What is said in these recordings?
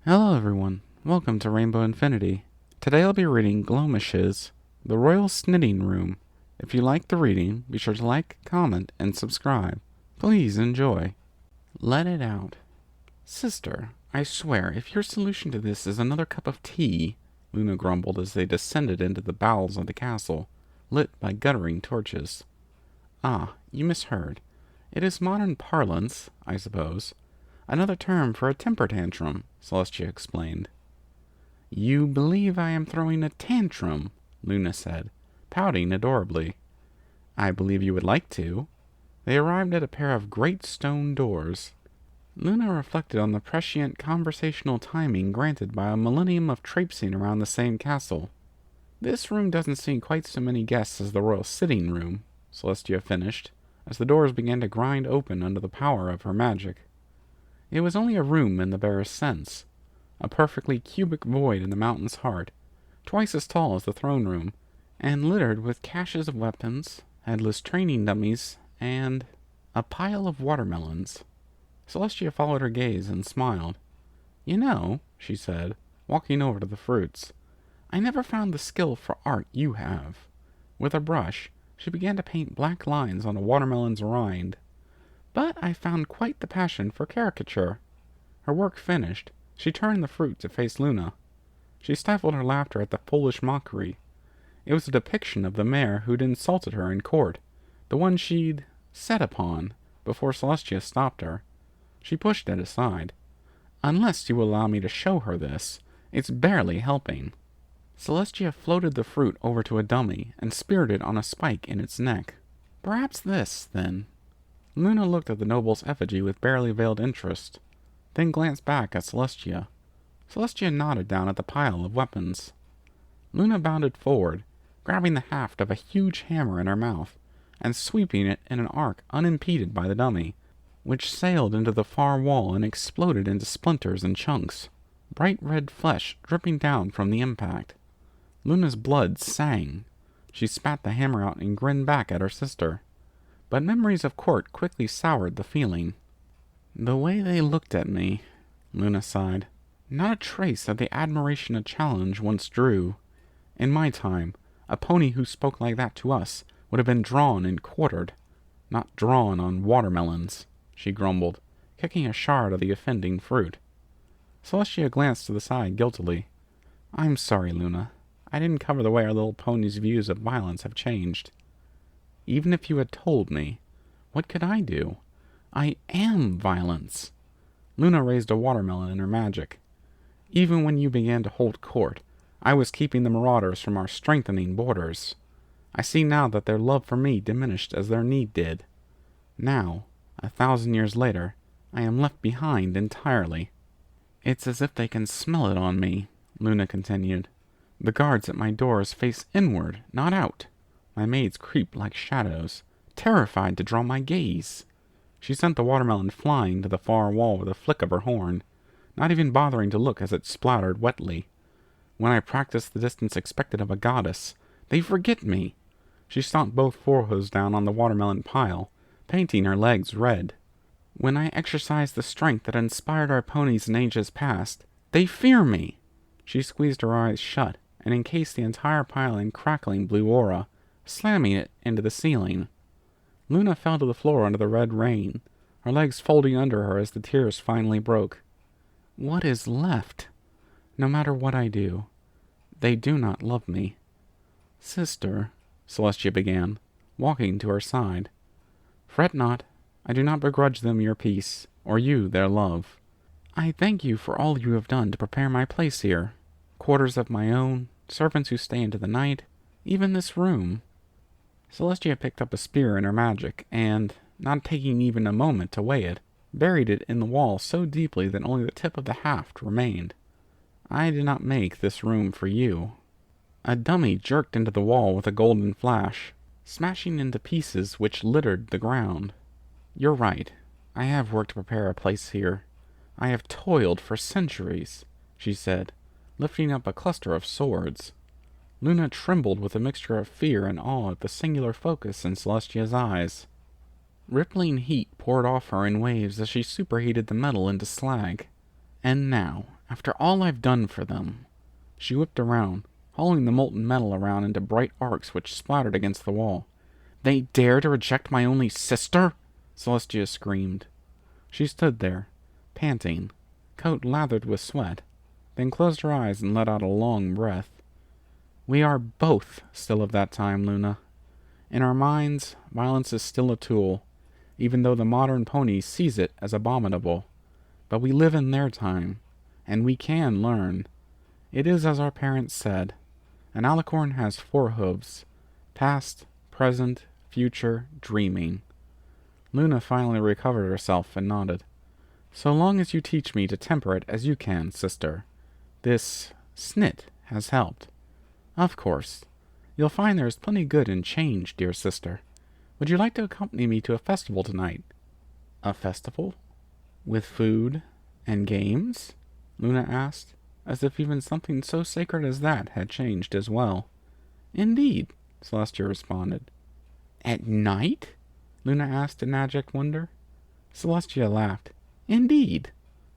Hello everyone, welcome to Rainbow Infinity. Today I'll be reading Gloamish's The Royal Snitting Room. If you like the reading, be sure to like, comment, and subscribe. Please enjoy. Let it out. Sister, I swear, if your solution to this is another cup of tea, Luna grumbled as they descended into the bowels of the castle, lit by guttering torches. Ah, you misheard. It is modern parlance, I suppose. Another term for a temper tantrum, Celestia explained. You believe I am throwing a tantrum, Luna said, pouting adorably. I believe you would like to. They arrived at a pair of great stone doors. Luna reflected on the prescient conversational timing granted by a millennium of traipsing around the same castle. This room doesn't see quite so many guests as the royal sitting room, Celestia finished, as the doors began to grind open under the power of her magic. It was only a room in the barest sense, a perfectly cubic void in the mountain's heart, twice as tall as the throne room, and littered with caches of weapons, headless training dummies, and a pile of watermelons. Celestia followed her gaze and smiled. You know, she said, walking over to the fruits, I never found the skill for art you have. With a brush, she began to paint black lines on a watermelon's rind. But I found quite the passion for caricature. Her work finished, she turned the fruit to face Luna. She stifled her laughter at the foolish mockery. It was a depiction of the mare who'd insulted her in court, the one she'd set upon, before Celestia stopped her. She pushed it aside. Unless you will allow me to show her this, it's barely helping. Celestia floated the fruit over to a dummy and speared it on a spike in its neck. Perhaps this, then. Luna looked at the noble's effigy with barely veiled interest, then glanced back at Celestia. Celestia nodded down at the pile of weapons. Luna bounded forward, grabbing the haft of a huge hammer in her mouth, and sweeping it in an arc unimpeded by the dummy, which sailed into the far wall and exploded into splinters and chunks, bright red flesh dripping down from the impact. Luna's blood sang. She spat the hammer out and grinned back at her sister. But memories of court quickly soured the feeling. The way they looked at me, Luna sighed. Not a trace of the admiration a challenge once drew. In my time, a pony who spoke like that to us would have been drawn and quartered, not drawn on watermelons, she grumbled, kicking a shard of the offending fruit. Celestia glanced to the side guiltily. I'm sorry, Luna. I didn't cover the way our little pony's views of violence have changed. Even if you had told me, what could I do? I am violence. Luna raised a watermelon in her magic. Even when you began to hold court, I was keeping the marauders from our strengthening borders. I see now that their love for me diminished as their need did. Now, 1,000 years later, I am left behind entirely. It's as if they can smell it on me, Luna continued. The guards at my doors face inward, not out. My maids creep like shadows, terrified to draw my gaze. She sent the watermelon flying to the far wall with a flick of her horn, not even bothering to look as it splattered wetly. When I practice the distance expected of a goddess, they forget me. She stomped both forepaws down on the watermelon pile, painting her legs red. When I exercise the strength that inspired our ponies in ages past, they fear me. She squeezed her eyes shut and encased the entire pile in crackling blue aura, slamming it into the ceiling. Luna fell to the floor under the red rain, her legs folding under her as the tears finally broke. What is left? No matter what I do, they do not love me. Sister, Celestia began, walking to her side. Fret not, I do not begrudge them your peace, or you their love. I thank you for all you have done to prepare my place here. Quarters of my own, servants who stay into the night, even this room. Celestia picked up a spear in her magic, and, not taking even a moment to weigh it, buried it in the wall so deeply that only the tip of the haft remained. I did not make this room for you. A dummy jerked into the wall with a golden flash, smashing into pieces which littered the ground. You're right. I have worked to prepare a place here. I have toiled for centuries, she said, lifting up a cluster of swords. Luna trembled with a mixture of fear and awe at the singular focus in Celestia's eyes. Rippling heat poured off her in waves as she superheated the metal into slag. And now, After all I've done for them. She whipped around, hauling the molten metal around into bright arcs which splattered against the wall. They dare to reject my only sister? Celestia screamed. She stood there, panting, coat lathered with sweat, then closed her eyes and let out a long breath. We are both still of that time, Luna. In our minds, violence is still a tool, even though the modern pony sees it as abominable. But we live in their time, and we can learn. It is as our parents said. An alicorn has 4 hooves, past, present, future, dreaming. Luna finally recovered herself and nodded. So long as you teach me to temper it as you can, sister. This snit has helped. Of course. You'll find there is plenty good in change, dear sister. Would you like to accompany me to a festival tonight? A festival? With food and games? Luna asked, as if even something so sacred as that had changed as well. Indeed, Celestia responded. At night? Luna asked in abject wonder. Celestia laughed. Indeed.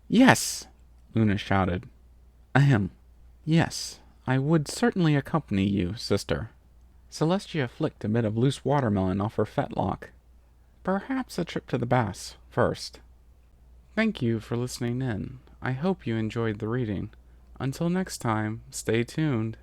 Yes, Luna shouted. Ahem. Yes, I would certainly accompany you, sister. Celestia flicked a bit of loose watermelon off her fetlock. Perhaps a trip to the baths first. Thank you for listening in. I hope you enjoyed the reading. Until next time, stay tuned.